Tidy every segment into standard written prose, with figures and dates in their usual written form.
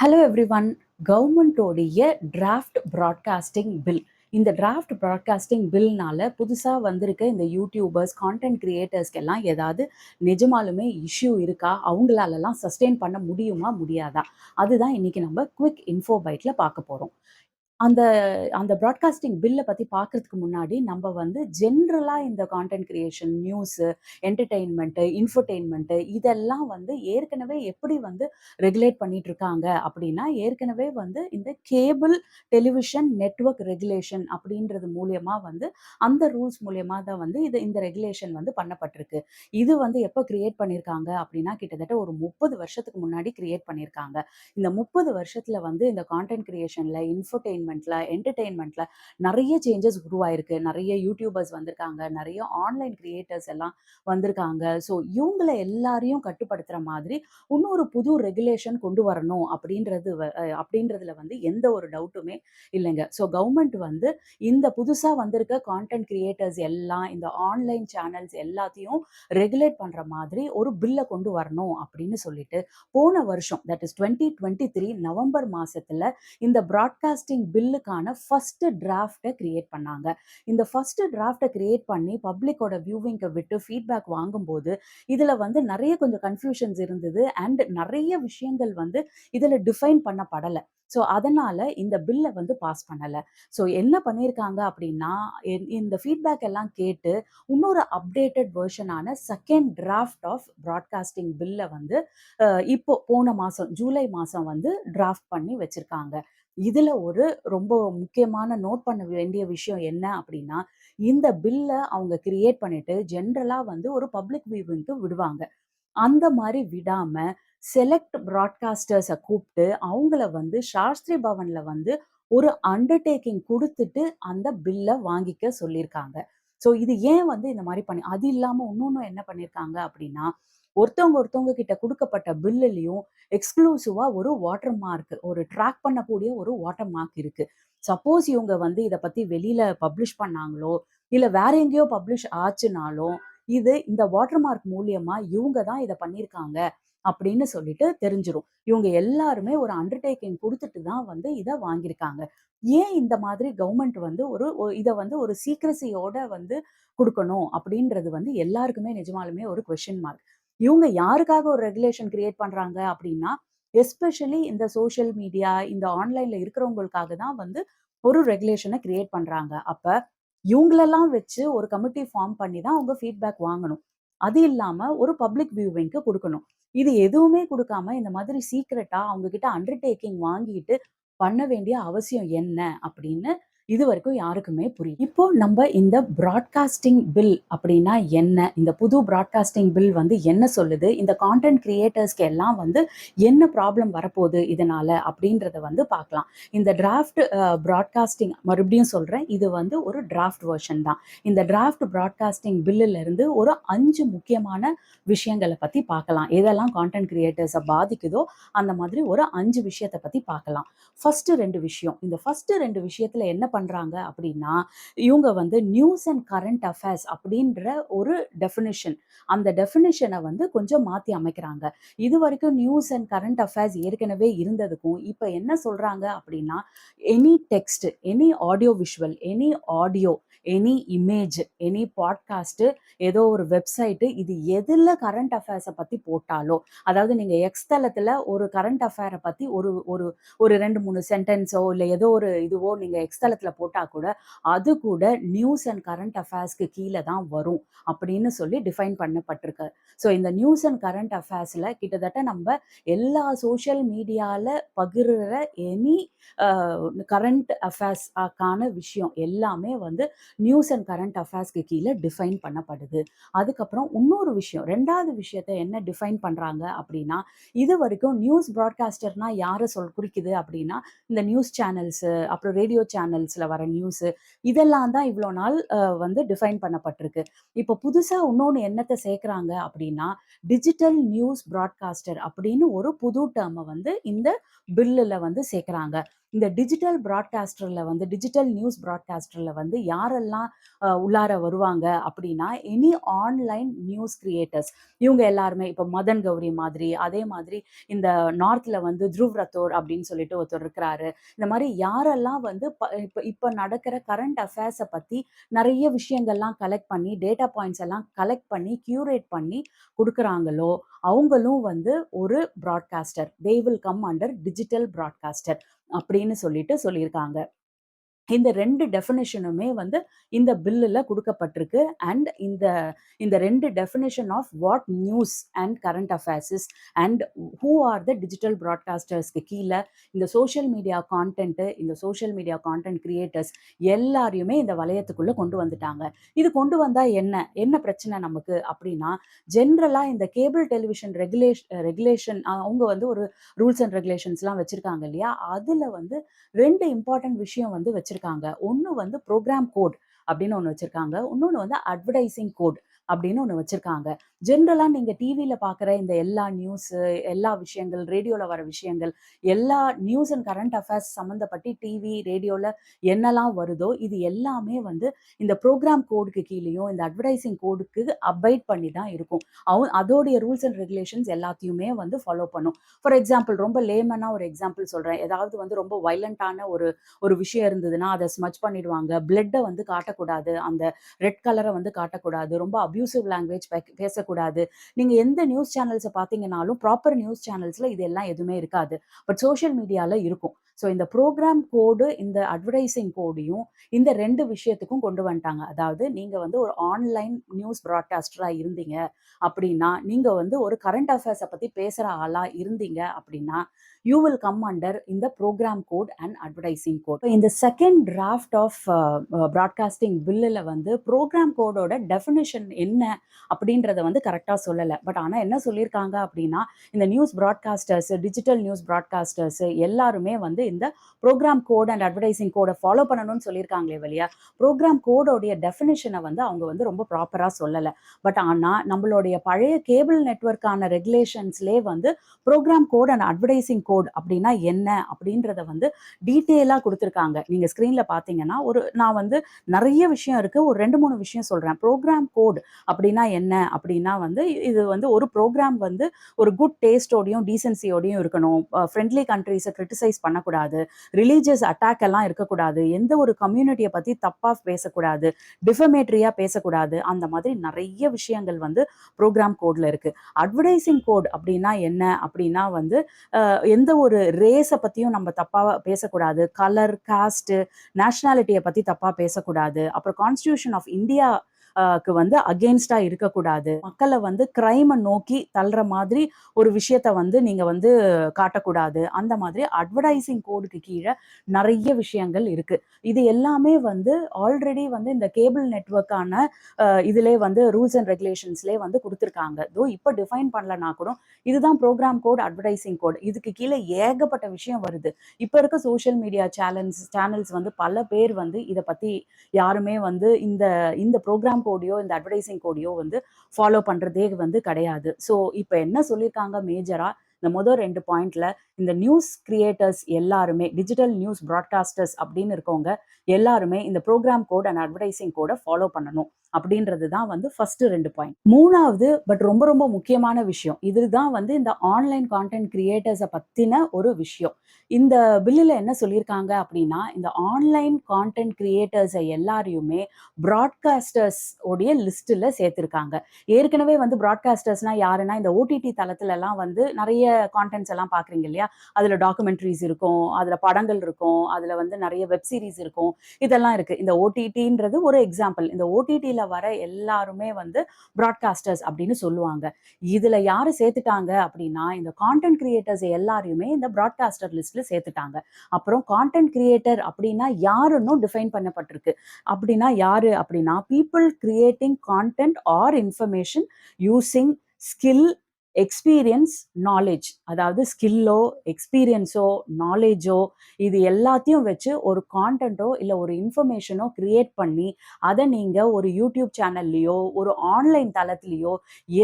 Hello everyone. கவர்மெண்ட்டோடைய draft broadcasting bill. இந்த draft broadcasting பில்னால புதுசா வந்திருக்க இந்த யூடியூபர்ஸ், கான்டென்ட் கிரியேட்டர்ஸ்க்கெல்லாம் ஏதாவது நிஜமாலுமே இஷ்யூ இருக்கா? அவங்களாலலாம் சஸ்டெயின் பண்ண முடியுமா? முடியாதா? அதுதான் இன்னைக்கு நம்ம குயிக் இன்ஃபோ பைட்ல பார்க்க போறோம். அந்த அந்த பிராட்காஸ்டிங் பில்ல பத்தி பார்க்கறதுக்கு முன்னாடி, நம்ப வந்து ஜென்ரலா இந்த கான்டென்ட் கிரியேஷன், நியூஸு, என்டர்டெயின்மென்ட்டு, இன்ஃபோடெயின்மென்ட்டு இதெல்லாம் வந்து ஏற்கனவே எப்படி வந்து ரெகுலேட் பண்ணிட்டுருக்காங்க அப்படின்னா, ஏற்கனவே வந்து இந்த கேபிள் டெலிவிஷன் நெட்வொர்க் ரெகுலேஷன் அப்படின்றது மூலியமா வந்து அந்த ரூல்ஸ் மூலியமா தான் வந்து இந்த ரெகுலேஷன் வந்து பண்ணப்பட்டிருக்கு. இது வந்து எப்ப கிரியேட் பண்ணியிருக்காங்க அப்படின்னா, கிட்டத்தட்ட ஒரு 30 வருஷத்துக்கு முன்னாடி கிரியேட் பண்ணியிருக்காங்க. இந்த 30 வருஷத்துல வந்து இந்த கான்டென்ட் கிரியேஷன்ல, இன்ஃபோடெயின்மென்ட்ல, என்டர்டெயின்மென்ட்ல நெறைய சேஞ்சஸ் உருவாயிருக்கு. நெறைய யூடியூபர்ஸ் வந்திருக்காங்க. நெறைய ஆன்லைன் கிரியேட்டர்ஸ் எல்லாம் வந்திருக்காங்க. ஸோ இவங்கள எல்லாரையும் கட்டுப்படுத்துற மாதிரி இன்னொரு புது ரெகுலேஷன் கொண்டு வரணும் அப்படின்றதுல வந்து எந்த ஒரு டவுட்டுமே இல்லைங்க. ஸோ கவர்மெண்ட் வந்து இந்த புதுசா வந்திருக்க கான்டென்ட் கிரியேட்டர்ஸ் எல்லாம், இந்த ஆன்லைன் சேனல்ஸ் எல்லாத்தையும் ரெகுலேட் பண்ற மாதிரி ஒரு பில்ல கொண்டு வரணும் அப்படின்னு சொல்லிட்டு போன வருஷம் தட் இஸ் 2023 நவம்பர் மாசத்துல இந்த பிராட்காஸ்டிங் பில்லுக்கான ஃபர்ஸ்ட் டிராஃப்டை கிரியேட் பண்ணாங்க. இந்த ஃபர்ஸ்ட் டிராஃப்டை கிரியேட் பண்ணி பப்ளிக்கோட வியூவிங்க விட்டு ஃபீட்பேக் வாங்கும்போது இதுல வந்து நிறைய கொஞ்சம் கன்ஃபியூஷன்ஸ் இருந்தது அண்ட் நிறைய விஷயங்கள் வந்து இதுல டிஃபைன் பண்ணப்படல. ஸோ அதனால இந்த பில்லை வந்து பாஸ் பண்ணல. ஸோ என்ன பண்ணியிருக்காங்க அப்படின்னா, இந்த ஃபீட்பேக் எல்லாம் கேட்டு இன்னொரு அப்டேட்டட் வெர்ஷனான செகண்ட் டிராஃப்ட் ஆஃப் பிராட்காஸ்டிங் பில்லை வந்து இப்போ போன மாசம் ஜூலை மாசம் வந்து டிராஃப்ட் பண்ணி வச்சிருக்காங்க. இதுல ஒரு ரொம்ப முக்கியமான நோட் பண்ண வேண்டிய விஷயம் என்ன அப்படின்னா, இந்த பில்ல அவங்க கிரியேட் பண்ணிட்டு ஜென்ரலா வந்து ஒரு பப்ளிக் வியூவிங்க்கு விடுவாங்க. அந்த மாரி விடாம செலக்ட் பிராட்காஸ்டர்ஸ கூப்ட்டு அவங்கள வந்து சாஸ்திரி பவன்ல வந்து ஒரு அண்டர்டேக்கிங் குடுத்துட்டு அந்த பில்ல வாங்கிக்க சொல்லியிருக்காங்க. ஸோ இது ஏன் வந்து இந்த மாரி அது இல்லாம இன்னொன்னு என்ன பண்ணியிருக்காங்க அப்படின்னா, ஒருத்தவங்க கிட்ட குடுக்கப்பட்ட பில்லுலயும் எக்ஸ்க்ளூசிவா ஒரு வாட்டர் மார்க், ஒரு ட்ராக் பண்ணக்கூடிய ஒரு வாட்டர் மார்க் இருக்கு. சப்போஸ் இவங்க வந்து இத பத்தி வெளியில பப்ளிஷ் பண்ணாங்களோ, இல்ல வேற எங்கேயோ பப்ளிஷ் ஆச்சுனாலும், இது இந்த வாட்டர் மார்க் மூலியமா இவங்க தான் இத பண்ணியிருக்காங்க அப்படின்னு சொல்லிட்டு தெரிஞ்சிரும். இவங்க எல்லாருமே ஒரு அண்டர்டேக்கிங் குடுத்துட்டு தான் வந்து இத வாங்கியிருக்காங்க. ஏன் இந்த மாதிரி கவர்மெண்ட் வந்து இத வந்து ஒரு சீக்ரசியோட வந்து குடுக்கணும் அப்படின்றது வந்து எல்லாருக்குமே நிஜமாலுமே ஒரு கொஸ்டின் மார்க். இவங்க யாருக்காக ஒரு ரெகுலேஷன் கிரியேட் பண்றாங்க அப்படின்னா, எஸ்பெஷலி இந்த சோசியல் மீடியா, இந்த ஆன்லைன்ல இருக்கிறவங்களுக்காக தான் வந்து ஒரு ரெகுலேஷன கிரியேட் பண்றாங்க. அப்ப இவங்களெல்லாம் வச்சு ஒரு கமிட்டி ஃபார்ம் பண்ணி தான் அவங்க ஃபீட்பேக் வாங்கணும். அது இல்லாம ஒரு பப்ளிக் வியூவிங்க்கு குடுக்கணும். இது எதுவுமே குடுக்காம இந்த மாதிரி சீக்ரெட்டா அவங்க கிட்ட அண்டர்டேக்கிங் வாங்கிட்டு பண்ண வேண்டிய அவசியம் என்ன அப்படின்னு இதுவரைக்கும் யாருக்குமே புரியல. இப்போ நம்ம இந்த பிராட்காஸ்டிங் பில் அப்படின்னா என்ன? இந்த புது பிராட்காஸ்டிங் பில் வந்து என்ன சொல்லுது? இந்த கான்டென்ட் கிரியேட்டர்ஸ்க்கு எல்லாம் வந்து என்ன ப்ராப்ளம் வரப்போகுது இதனால? அப்படின்றத வந்து பார்க்கலாம். இந்த டிராஃப்ட் பிராட்காஸ்டிங் மறுபடியும் சொல்றேன். இது வந்து ஒரு டிராஃப்ட் வெர்ஷன் தான். இந்த டிராஃப்ட் பிராட்காஸ்டிங் பில்லுல இருந்து ஒரு 5 முக்கியமான விஷயங்கள பத்தி பார்க்கலாம். எதெல்லாம் கான்டென்ட் கிரியேட்டர்ஸ பாதிக்குதோ, அந்த மாதிரி ஒரு 5 விஷயத்த பத்தி பார்க்கலாம். ஃபர்ஸ்ட் 2 விஷயம். இந்த ஃபர்ஸ்ட் 2 விஷயத்துல என்ன பண்றாங்க அப்படின்னா, இவங்க வந்து நியூஸ் அண்ட் கரண்ட் அஃபேர்ஸ் அப்படின்ற ஒரு டெஃபினிஷன். அந்த டெஃபினிஷன வந்து கொஞ்சம் மாத்தி அமைக்கிறாங்க. இதுவரைக்கும் நியூஸ் அண்ட் கரண்ட் அஃபேர்ஸ் ஏற்கனவே இருந்ததுக்கும், இப்ப என்ன சொல்றாங்க அப்படின்னா, any text, any audio visual, any audio, any image, any podcast, ஏதோ ஒரு வெப்சைட் இது எதுல கரண்ட் அஃபேர்ஸ பத்தி போட்டாலோ, அதாவது நீங்க எக்ஸ் தளத்துல ஒரு கரண்ட் அஃபேர பத்தி ஒரு ஒரு ஒரு 2, 3 சென்டென்ஸோ இல்ல ஏதோ ஒரு இதுவோ நீங்க எக்ஸ் தளத்துல போட்டா கூட, அது கூட நியூஸ் அண்ட் கரண்ட் அஃபேர்ஸ்க்கு கீழ தான் வரும் அப்படின்னு சொல்லி டிஃபைன் பண்ணப்பட்டிருக்கு. ஸோ இந்த நியூஸ் அண்ட் கரண்ட் அஃபேர்ஸ்ல கிட்டத்தட்ட நம்ம எல்லா சோஷியல் மீடியால பகிர்ற எனி கரண்ட் அஃபேர்ஸ் ஆன விஷயம் எல்லாமே வந்து நியூஸ் அண்ட் கரண்ட் அஃபேர்ஸ்க்கு கீழ டிஃபைன் பண்ணப்படுது. அதுக்கப்புறம் இன்னொரு விஷயம், 2வது விஷயத்த என்ன டிஃபைன் பண்றாங்க அப்படின்னா, இதுவரைக்கும் நியூஸ் பிராட்காஸ்டர்னா யார குறிக்குது அப்படின்னா, இந்த நியூஸ் சேனல்ஸ், அப்புறம் ரேடியோ சேனல்ஸ்ல வர நியூஸ் இதெல்லாம் தான் இவ்வளோ நாள் வந்து டிஃபைன் பண்ணப்பட்டிருக்கு. இப்போ புதுசா இன்னொன்னு என்னத்த சேர்க்குறாங்க அப்படின்னா, டிஜிட்டல் நியூஸ் பிராட்காஸ்டர் அப்படின்னு ஒரு புது டெர்ம வந்து இந்த பில்லுல வந்து சேர்க்குறாங்க. இந்த டிஜிட்டல் பிராட்காஸ்டர்ல வந்து டிஜிட்டல் நியூஸ் பிராட்காஸ்டர்ல வந்து யாரெல்லாம் உள்ளார வருவாங்க அப்படின்னா, எனி ஆன்லைன் நியூஸ் கிரியேட்டர்ஸ் இவங்க எல்லாருமே இப்ப மதன் கௌரி மாதிரி, அதே மாதிரி இந்த நார்த்ல வந்து த்ருவ் ரத்தோர் அப்படின்னு சொல்லிட்டு ஒருத்தர் இருக்கிறாரு. இந்த மாரி யாரெல்லாம் வந்து இப்ப இப்ப நடக்கிற கரண்ட் அஃபேர்ஸ பத்தி நெறைய விஷயங்கள்லாம் கலெக்ட் பண்ணி, டேட்டா பாயிண்ட்ஸ் எல்லாம் கலெக்ட் பண்ணி, கியூரேட் பண்ணி குடுக்குறாங்களோ, அவங்களும் வந்து ஒரு broadcaster. They will come under digital broadcaster அப்படின்னு சொல்லிட்டு சொல்லியிருக்காங்க. இந்த 2 டெஃபினிஷனுமே வந்து இந்த பில்லுல குடுக்கப்பட்டிருக்கு. அண்ட் இந்த இந்த 2 definition of what news and current affairs is and who are the digital பிராட்காஸ்டர்ஸ்க்கு கீழ இந்த சோஷியல் மீடியா கான்டென்ட், இந்த சோஷியல் மீடியா கான்டென்ட் கிரியேட்டர்ஸ் எல்லாரையுமே இந்த வளையத்துக்குள்ள கொண்டு வந்துட்டாங்க. இது கொண்டு வந்தா என்ன? என்ன பிரச்சனை நமக்கு அப்படின்னா, ஜெனரலா இந்த கேபிள் டெலிவிஷன் ரெகுலேஷன் அவங்க வந்து ஒரு ரூல்ஸ் அண்ட் ரெகுலேஷன்ஸ்லாம் வச்சிருக்காங்க இல்லையா? அதுல வந்து 2 இம்பார்ட்டன்ட் விஷயம் வந்து வச்சிருக்காங்க. ஒண்ணு வந்து புரோகிராம் கோட் அப்படின்னு ஒண்ணு வச்சிருக்காங்க. இன்னொன்னு வந்து அட்வர்டைசிங் கோட் அப்படின்னு ஒண்ணு வச்சிருக்காங்க. ஜெனரலா நீங்க டிவில பார்க்குற இந்த எல்லா நியூஸு, எல்லா விஷயங்கள், ரேடியோல வர விஷயங்கள், எல்லா நியூஸ் அண்ட் கரண்ட் அஃபேர்ஸ் சம்மந்தப்பட்டு டிவி, ரேடியோல என்னலாம் வருதோ, இது எல்லாமே வந்து இந்த புரோகிராம் கோடுக்கு கீழயும், இந்த அட்வர்டைசிங் கோடுக்கு அபைட் பண்ணி தான் இருக்கும். அதோடைய ரூல்ஸ் அண்ட் ரெகுலேஷன்ஸ் எல்லாத்தையுமே வந்து ஃபாலோ பண்ணும். ஃபார் எக்ஸாம்பிள் ரொம்ப லேமனா ஒரு எக்ஸாம்பிள் சொல்றேன். ஏதாவது வந்து ரொம்ப வயலன்ட்டான ஒரு ஒரு விஷயம் இருந்ததுன்னா, அத ஸ்மட்ச் பண்ணிடுவாங்க. பிளட்ட வந்து காட்டக்கூடாது. அந்த ரெட் கலர வந்து காட்டக்கூடாது. ரொம்ப அப்யூசிவ் லாங்குவேஜ் பேசக்கூடாது. நீங்க எந்த நியூஸ் சேனல்ஸ பார்த்தீங்கனாலும், ப்ராப்பர் நியூஸ் சேனல்ஸ்ல இது எல்லாம் எதுவுமே இருக்காது. பட் சோஷியல் மீடியால இருக்கும். ஸோ இந்த புரோகிராம் கோடு, இந்த அட்வர்டைசிங் கோடையும் இந்த 2 விஷயத்துக்கும் கொண்டு வந்துட்டாங்க. அதாவது நீங்க வந்து ஒரு ஆன்லைன் நியூஸ் பிராட்காஸ்டரா இருந்தீங்க அப்படின்னா, நீங்க வந்து ஒரு கரண்ட் அஃபேர்ஸ பத்தி பேசுற ஆளா இருந்தீங்க அப்படின்னா, யூ வில் கம் அண்டர் இந்த program code and advertising code. இந்த செகண்ட் டிராஃப்ட் ஆஃப் பிராட்காஸ்டிங் பில்லுல வந்து புரோகிராம் கோடோட டெஃபினிஷன் என்ன அப்படின்றத வந்து கரெக்ட்டா சொல்லல. பட் ஆனா என்ன சொல்லியிருக்காங்க அப்படின்னா, இந்த news broadcasters, digital news broadcasters எல்லாருமே வந்து இந்த புரோகிராம் கோட் அண்ட் அட்வர்டைசிங் கோட ஃபாலோ பண்ணணும்னு சொல்லியிருக்காங்களே வெளிய, புரோகிராம் கோடோடைய டெஃபினிஷன வந்து அவங்க வந்து ரொம்ப ப்ராப்பரா சொல்லல. பட் ஆனா, நம்மளுடைய பழைய கேபிள் நெட்வொர்க்கான ரெகுலேஷன்ஸ்லயே வந்து programme code and advertising code அப்படின்னா என்ன? அப்படின்றத வந்து டீட்டெயிலா குடுத்துருக்காங்க. நீங்க ஸ்க்ரீன்ல பார்த்தீங்கன்னா, நான் வந்து நெறைய விஷயம் இருக்கு. ஒரு 2, 3 விஷயம் சொல்றேன். புரோகிராம் கோட் அப்படின்னா என்ன? அப்படின்னா வந்து, இது வந்து ஒரு புரோகிராம் வந்து ஒரு குட் டேஸ்ட்டோடையும், டீசென்சியோடையும் இருக்கணும். ஃப்ரெண்ட்லி கண்ட்ரீஸ கிரிட்டிசைஸ் பண்ணக்கூடாது. ரிலிஜியஸ் அட்டாக் எல்லாம் இருக்கக்கூடாது. எந்த ஒரு கம்யூனிட்டிய பத்தி தப்பா பேசக்கூடாது. டிஃபமேட்டரியா பேசக்கூடாது. அந்த மாதிரி நெறைய விஷயங்கள் வந்து புரோகிராம் கோட்ல இருக்கு. அட்வர்டைசிங் கோட் அப்படின்னா என்ன? அப்படின்னா வந்து எந்த ஒரு ரேஸ பத்தியும் நம்ம தப்பா பேசக்கூடாது. கலர், காஸ்ட், நேஷனாலிட்டிய பத்தி தப்பா பேசக்கூடாது. அப்புறம் கான்ஸ்டிடியூஷன் ஆஃப் இந்தியா க்கு வந்து அகெயின்ஸ்டா இருக்கக்கூடாது. மக்கள வந்து கிரைம நோக்கி தள்ற மாதிரி ஒரு விஷயத்த வந்து நீங்க வந்து காட்டக்கூடாது. அந்த மாதிரி அட்வர்டைசிங் கோடுக்கு கீழ நெறைய விஷயங்கள் இருக்கு. இது எல்லாமே வந்து ஆல்ரெடி வந்து இந்த கேபிள் நெட்வொர்க்கான இதிலே வந்து ரூல்ஸ் அண்ட் ரெகுலேஷன்ஸ்லயே வந்து குடுத்துருக்காங்க. இப்ப டிஃபைன் பண்ணலனா கூட, இதுதான் புரோகிராம் கோட், அட்வர்டைசிங் கோட். இதுக்கு கீழ ஏகப்பட்ட விஷயம் வருது. இப்ப இருக்க சோஷியல் மீடியா சேனல்ஸ் வந்து பல பேர் வந்து இத பத்தி யாருமே வந்து இந்த இந்த புரோகிராம் கோடையோ, இந்த அட்வர்டைசிங் கோடையோ வந்து ஃபாலோ பண்றதே வந்து கிடையாது. ஸோ இப்ப என்ன சொல்லியிருக்காங்க மேஜரா, இந்த 2 பாயிண்ட்ல இந்த நியூஸ் கிரியேட்டர்ஸ் எல்லாருமே, டிஜிட்டல் நியூஸ் பிராட்காஸ்டர்ஸ் அப்படின்னு இருக்கவங்க எல்லாருமே இந்த புரோகிராம் கோட் அண்ட் அட்வர்டைசிங் கோட ஃபாலோ பண்ணணும். அப்படின்றது தான் வந்து ஃபர்ஸ்ட் 2 பாயிண்ட். 3வது பட் ரொம்ப ரொம்ப முக்கியமான விஷயம். இதுதான் வந்து இந்த ஆன்லைன் கான்டென்ட் கிரியேட்டர்ஸ பத்தின ஒரு விஷயம். இந்த பில்லுல என்ன சொல்லியிருக்காங்க அப்படின்னா, இந்த ஆன்லைன் கான்டென்ட் கிரியேட்டர்ஸ எல்லாரையுமே பிராட்காஸ்டர்ஸ் உடைய லிஸ்ட்ல சேர்த்திருக்காங்க. ஏற்கனவே வந்து பிராட்காஸ்டர்ஸ்னா யாருன்னா, இந்த ஓடிடி தளத்துலலாம் வந்து நெறைய கான்டென்ட்ஸ் எல்லாம் பார்க்குறீங்க இல்லையா? அதுல டாக்குமெண்ட்ரீஸ் இருக்கும், அதுல படங்கள் இருக்கும், அதுல வந்து நெறைய வெப் சீரிஸ் இருக்கும். இதெல்லாம் இருக்கு. இந்த ஓடிடின்றது ஒரு எக்ஸாம்பிள். இந்த ஓடிடில வர எல்லாருமே வந்து பிராட்காஸ்டர்ஸ் அப்படின்னு சொல்லுவாங்க. இதுல யாரு சேர்த்துட்டாங்க அப்படின்னா, இந்த கான்டென்ட் கிரியேட்டர்ஸ் எல்லாரையுமே இந்த பிராட்காஸ்டர் லிஸ்ட்ல சேர்த்துட்டாங்க. அப்புறம் கான்டென்ட் கிரியேட்டர் அப்படின்னா யாருன்னும் டிஃபைன் பண்ணப்பட்டிருக்கு. அப்படின்னா யாரு அப்படின்னா, people creating content R information using skill experience, knowledge. அதாவது ஸ்கில்லோ, எக்ஸ்பீரியன்ஸோ, நாலேட்ஜோ இது எல்லாத்தையும் வச்சு ஒரு கான்டென்ட்டோ, இல்ல ஒரு இன்ஃபர்மேஷனோ கிரியேட் பண்ணி, அத நீங்க ஒரு யூடியூப் சேனல்லயோ, ஒரு ஆன்லைன் தளத்திலயோ,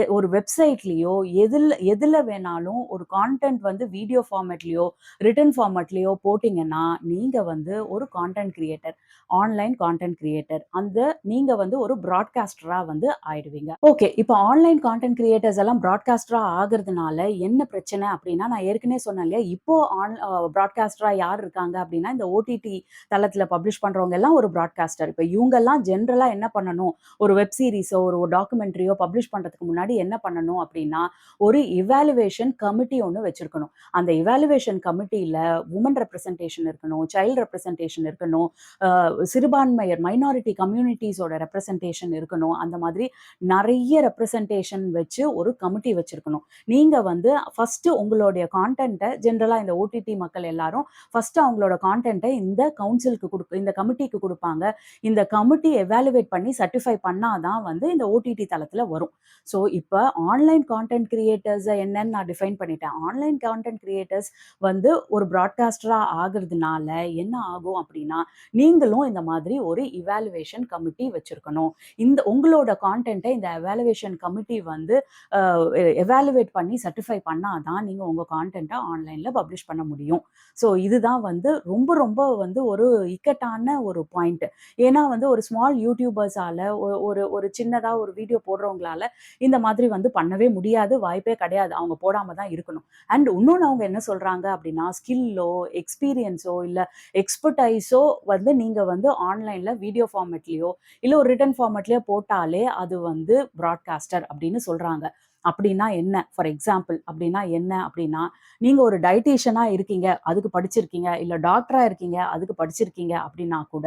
ஒரு வெப்சைட்லயோ எதுல எதுல வேணாலும் ஒரு கான்டென்ட் வந்து வீடியோ ஃபார்மேட்லயோ, ரிட்டன் ஃபார்மேட்லயோ போட்டீங்கன்னா, நீங்க வந்து ஒரு content creator. Online content creator. நீங்க வந்து ஒரு பிராட்காஸ்டரா வந்து ஆயிடுவீங்க. ஓகே. இப்ப ஆன்லைன் கான்டென்ட் கிரியேட்டர்ஸ் எல்லாம் பிராட்காஸ்டரா ஆகுறதுனால என்ன பிரச்சனை அப்டின்னா, நான் ஏற்கனவே சொன்னேன் இல்லையா? இப்போ ஆன் அ பிராட்காஸ்டரா யார் இருக்காங்க அப்டின்னா, இந்த ஓடிடி தளத்தில பப்ளிஷ் பண்றவங்க எல்லாம் ஒரு பிராட்காஸ்டர். இப்ப இவங்கலாம் ஜெனரலா என்ன பண்ணணும்? ஒரு வெப் சீரிஸோ, ஒரு டாக்குமெண்ட்ரியோ பப்ளிஷ் பண்றதுக்கு முன்னாடி என்ன பண்ணணும் அப்டின்னா, ஒரு இவாலுவேஷன் கமிட்டி ஒண்ணு வச்சிருக்கணும். அந்த இவாலுவேஷன் கமிட்டில வுமன் ரெப்ரசன்டேஷன் இருக்கணும், சைல்ட் ரெப்ரசன்டேஷன் இருக்கணும், அ சிறுபான்மையர் மைனாரிட்டி கம்யூனிட்டீஸோட ரெப்ரசன்டேஷன் இருக்கணும். அந்த மாதிரி நெறைய ரெப்ரசன்டேஷன் வச்சு ஒரு கமிட்டி வச்சிருக்கணும். நீங்க வந்து ஃபர்ஸ்ட்டு உங்களுடைய கான்டென்ட்ட ஜெனரலா இந்த ஓடிடி மக்கள் எல்லாரும் ஃபர்ஸ்ட்டு அவங்களோட கான்டென்ட்ட இந்த கவுன்சிலுக்கு இந்த கமிட்டிக்கு குடுப்பாங்க. இந்த கமிட்டி எவாலுவேட் பண்ணி சர்டிஃபை பண்ணா தான் வந்து இந்த ஓடிடி தளத்தில வரும். ஸோ, இப்ப ஆன்லைன் கான்டென்ட் கிரியேட்டர்ஸ என்னன்னு நான் டிஃபைன் பண்ணிட்டேன். ஆன்லைன் கான்டென்ட் கிரியேட்டர்ஸ் வந்து ஒரு பிராட்காஸ்டரா ஆகுறதுனால என்ன ஆகும் அப்டின்னா, நீங்களும் இந்த மாதிரி ஒரு இவாலுவேஷன் கமிட்டி வச்சிருக்கணும். இந்த உங்களோட கான்டென்ட்ட இந்த எவாலுவேஷன் கமிட்டி வந்து அ எவாலுவேட் பண்ணி சர்டிஃபை பண்ணா தான் நீங்க உங்க கான்டென்ட்ட ஆன்லைன்ல பப்ளிஷ் பண்ண முடியும். ஸோ இதுதான் வந்து ரொம்ப ரொம்ப வந்து ஒரு இக்கட்டான ஒரு பாயிண்ட். ஏன்னா வந்து ஒரு ஸ்மால் யூடியூபர்ஸால ஒரு ஒரு சின்னதா ஒரு வீடியோ போடுறவங்களால இந்த மாதிரி வந்து பண்ணவே முடியாது. வாய்ப்பே கிடையாது. அவங்க போடாம தான் இருக்கணும். அண்ட் இன்னொன்னு அவங்க என்ன சொல்றாங்க அப்டின்னா, ஸ்கில்லோ, எக்ஸ்பீரியன்ஸோ இல்ல எக்ஸ்பர்டைஸோ வந்து நீங்க வந்து ஆன்லைன்ல வீடியோ ஃபார்மேட்லயோ, இல்ல ஒரு ரிட்டன் ஃபார்மேட்லயோ போட்டாலே அது வந்து பிராட்காஸ்டர் அப்படின்னு சொல்றாங்க. அப்படின்னா என்ன? ஃபார் எக்ஸாம்பிள் அப்படின்னா என்ன அப்படின்னா, நீங்க ஒரு டயட்டீஷியனா இருக்கீங்க, அதுக்கு படிச்சிருக்கீங்க. இல்ல டாக்டரா இருக்கீங்க, அதுக்கு படிச்சிருக்கீங்க அப்படின்னா கூட,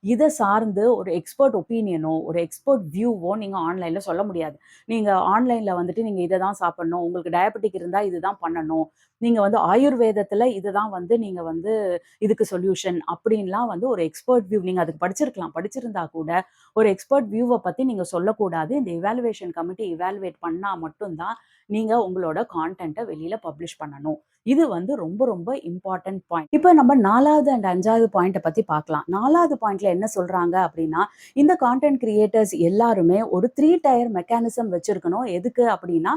இத சார்ந்து ஒரு எக்ஸ்பர்ட் ஒப்பீனியனோ, ஒரு எக்ஸ்பர்ட் வியூவோ நீங்க ஆன்லைன்ல சொல்ல முடியாது. நீங்க ஆன்லைன்ல வந்துட்டு நீங்க இத தான் சாப்பிடணும், உங்களுக்கு டயபெட்டிக் இருந்தா இதுதான் பண்ணணும். நீங்க வந்து ஆயுர்வேதத்துல இதுதான் வந்து நீங்க வந்து இதுக்கு சொல்யூஷன் அப்படின்லாம் வந்து ஒரு எக்ஸ்பர்ட் வியூ நீங்க அதுக்கு படிச்சிருக்கலாம். படிச்சிருந்தா கூட ஒரு எக்ஸ்பர்ட் வியூவ பத்தி நீங்க சொல்லக்கூடாது. இந்த இவாலுவேஷன் கமிட்டி இவாலுவேட் பண்ணா மட்டும் தான் நீங்க உங்களோட கான்டென்ட்ட வெளியில பப்ளிஷ் பண்ணணும். இது வந்து ரொம்ப ரொம்ப இம்பார்ட்டன்ட் பாயிண்ட். இப்ப நம்ம 4வது அண்ட் 5வது பாயிண்ட்ட பத்தி பார்க்கலாம். 4வது பாயிண்ட்ல என்ன சொல்றாங்க அப்படின்னா, இந்த கான்டென்ட் கிரியேட்டர்ஸ் எல்லாருமே ஒரு 3 டயர் மெக்கானிசம் வச்சிருக்கணும். எதுக்கு அப்படின்னா,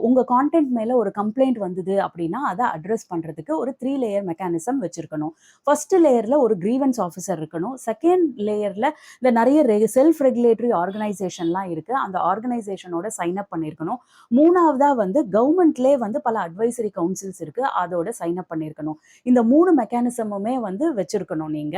உங்க கான்டென்ட் மேல ஒரு கம்ப்ளைண்ட் வந்தது அப்படின்னா, அத அட்ரஸ் பண்றதுக்கு ஒரு 3 லேயர் மெக்கானிசம் வச்சிருக்கணும். ஃபர்ஸ்ட் லேயர்ல ஒரு கிரீவன்ஸ் ஆஃபிசர் இருக்கணும். செகண்ட் லேயர்ல இந்த நெறைய செல்ஃப் ரெகுலேட்டரி ஆர்கனைசேஷன்லாம் இருக்கு. அந்த ஆர்கனைசேஷனோட சைன் அப் பண்ணியிருக்கணும். 3வதா வந்து கவர்ன்மெண்ட்லயே வந்து பல அட்வைசரி கவுன்சில்ஸ் இருக்கு. அதோட சைன் அப் பண்ணியிருக்கணும். இந்த 3 மெக்கானிசமுமே வந்து வச்சிருக்கணும் நீங்க.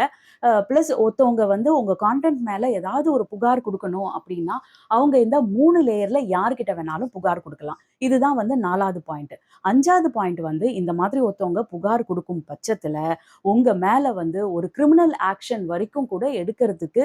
பிளஸ் ஒருத்தவங்க வந்து உங்க கான்டென்ட் மேல ஏதாவது ஒரு புகார் குடுக்கணும் அப்படின்னா, அவங்க இந்த 3 லேயர்ல யார்கிட்ட வேணாலும் புகார் குடுக்கலாம். இதுதான் வந்து 4வது பாயிண்ட். 5வது பாயிண்ட் வந்து இந்த மாதிரி ஒருத்தவங்க புகார் குடுக்கும் பட்சத்துல, உங்க மேல வந்து ஒரு கிரிமினல் ஆக்ஷன் வரைக்கும் கூட எடுக்கிறதுக்கு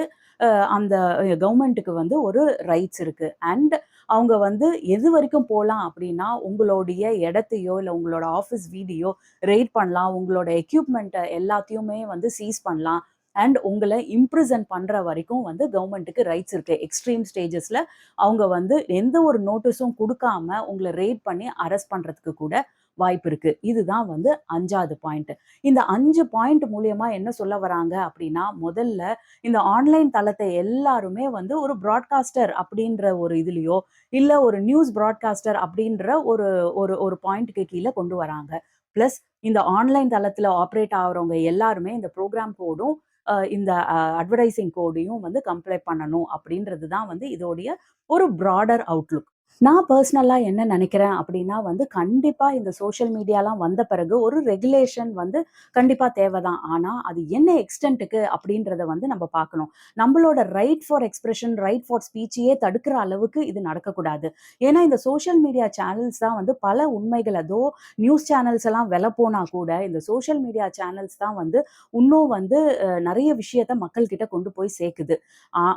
அந்த கவர்மெண்ட்டுக்கு வந்து ஒரு ரைட்ஸ் இருக்கு. அண்ட் அவங்க வந்து எது வரைக்கும் போலாம் அப்படின்னா, உங்களுடைய இடத்தையோ, இல்ல உங்களோட ஆஃபீஸ் வீடையோ ரெய்ட் பண்ணலாம். உங்களோட எக்யூப்மென்ட்ட எல்லாத்தையுமே வந்து சீஸ் பண்ணலாம். அண்ட் உங்கள இம்ப்ரிசன் பண்ற வரைக்கும் வந்து கவர்மெண்ட்டுக்கு ரைட்ஸ் இருக்கு. எக்ஸ்ட்ரீம் ஸ்டேஜஸ்ல அவங்க வந்து எந்த ஒரு நோட்டீஸும் குடுக்காம உங்கள ரெய்ட் பண்ணி அரெஸ்ட் பண்றதுக்கு கூட வாய்ப்பு இருக்கு. இதுதான் வந்து 5வது பாயிண்ட். இந்த 5 பாயிண்ட் மூலியமா என்ன சொல்ல வராங்க அப்படின்னா, முதல்ல இந்த ஆன்லைன் தளத்தை எல்லாருமே வந்து ஒரு பிராட்காஸ்டர் அப்படின்ற ஒரு இதுலயோ, இல்ல ஒரு நியூஸ் பிராட்காஸ்டர் அப்படின்ற ஒரு ஒரு ஒரு பாயிண்ட்க்கு கீழ கொண்டு வராங்க. பிளஸ் இந்த ஆன்லைன் தளத்துல ஆப்பரேட் ஆகுறவங்க எல்லாருமே இந்த புரோகிராம் கோடும், இந்த அட்வர்டைசிங் கோடையும் வந்து கம்ப்ளை பண்ணணும் அப்படின்றது தான் வந்து இதோடைய ஒரு பிராடர் அவுட்லுக். நான் பெர்சனலா என்ன நினைக்கிறேன் அப்படின்னா வந்து, கண்டிப்பா இந்த சோசியல் மீடியாலாம் வந்த பிறகு ஒரு ரெகுலேஷன் வந்து கண்டிப்பா தேவை தான். ஆனா, அது என்ன எக்ஸ்டென்ட்‌டுக்கு அப்படின்றத வந்து நம்ம பார்க்கணும். நம்மளோட right for expression, right for ஸ்பீச்சையே தடுக்கிற அளவுக்கு இது நடக்கக்கூடாது. ஏன்னா, இந்த சோசியல் மீடியா சேனல்ஸ் தான் வந்து பல உண்மைகள் நியூஸ் சேனல்ஸ் எல்லாம் விலை போனா கூட, இந்த சோசியல் மீடியா சேனல்ஸ் தான் வந்து இன்னும் வந்து நெறைய விஷயத்த மக்கள் கிட்ட கொண்டு போய் சேர்க்குது.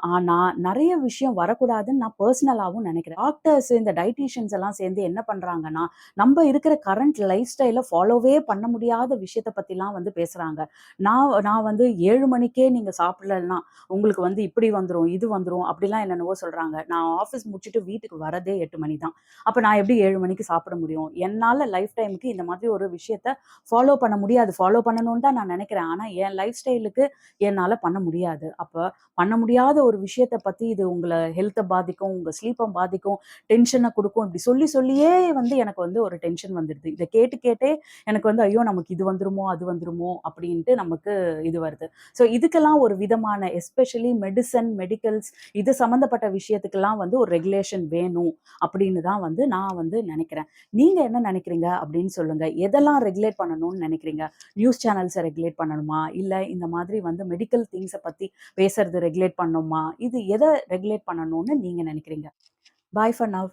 ஆனா, நெறைய விஷயம் வரக்கூடாதுன்னு நான் பெர்சனலாவும் நினைக்கிறேன். டாக்டர்ஸ் டாக்டர்ஸ், இந்த டயட்டீஷியன்ஸ் எல்லாம் சேர்ந்து என்ன பண்றாங்கன்னா, நம்ப இருக்கிற கரண்ட் லைஃப் ஸ்டைல ஃபாலோவே பண்ண முடியாத விஷயத்த பத்திலாம் வந்து பேசுறாங்க. நான் நான் வந்து 7 மணிக்கே நீங்க சாப்பிடலன்னா, உங்களுக்கு வந்து இப்படி வந்துரும், இது வந்துரும் அப்படிலாம் என்னென்னவோ சொல்றாங்க. நான் ஆஃபீஸ் முடிச்சுட்டு வீட்டுக்கு வரதே 8 மணி தான். அப்ப நான் எப்படி 7 மணிக்கு சாப்பிட முடியும்? என்னால லைஃப் டைம்க்கு இந்த மாதிரி ஒரு விஷயத்த ஃபாலோ பண்ண முடியாது. ஃபாலோ பண்ணணும்னு தான் நான் நெனைக்கிறேன். ஆனா என் லைஃப் ஸ்டைலுக்கு என்னால பண்ண முடியாது. அப்ப பண்ண முடியாத ஒரு விஷயத்த பத்தி இது உங்கள ஹெல்த்த பாதிக்கும், உங்க ஸ்லீப்ப பாதிக்கும், டென்ஷன குடுக்கும். இப்படி சொல்லி சொல்லியே வந்து எனக்கு வந்து ஒரு டென்ஷன் வந்துடுது. இத கேட்டு கேட்டே எனக்கு வந்து ஐயோ! நமக்கு இது வந்துருமோ, அது வந்துருமோ அப்படின்ட்டு நமக்கு இது வருது. ஸோ இதுக்கெல்லாம் ஒரு விதமான எஸ்பெஷலி மெடிக்கல்ஸ் இது சம்மந்தப்பட்ட விஷயத்துக்கெல்லாம் வந்து ஒரு ரெகுலேஷன் வேணும் அப்படின்னு தான் வந்து நான் வந்து நெனைக்கிறேன். நீங்க என்ன நெனைக்கிறீங்க அப்படின்னு சொல்லுங்க. எதெல்லாம் ரெகுலேட் பண்ணணும்னு நெனைக்கிறீங்க? நியூஸ் சேனல்ஸ ரெகுலேட் பண்ணணுமா? இல்ல இந்த மாதிரி வந்து மெடிக்கல் திங்ஸ பத்தி பேசுறது ரெகுலேட் பண்ணணுமா? இது எத ரெகுலேட் பண்ணணும்னு நீங்க நெனைக்கிறீங்க? பாய் ஃபார் நவ்.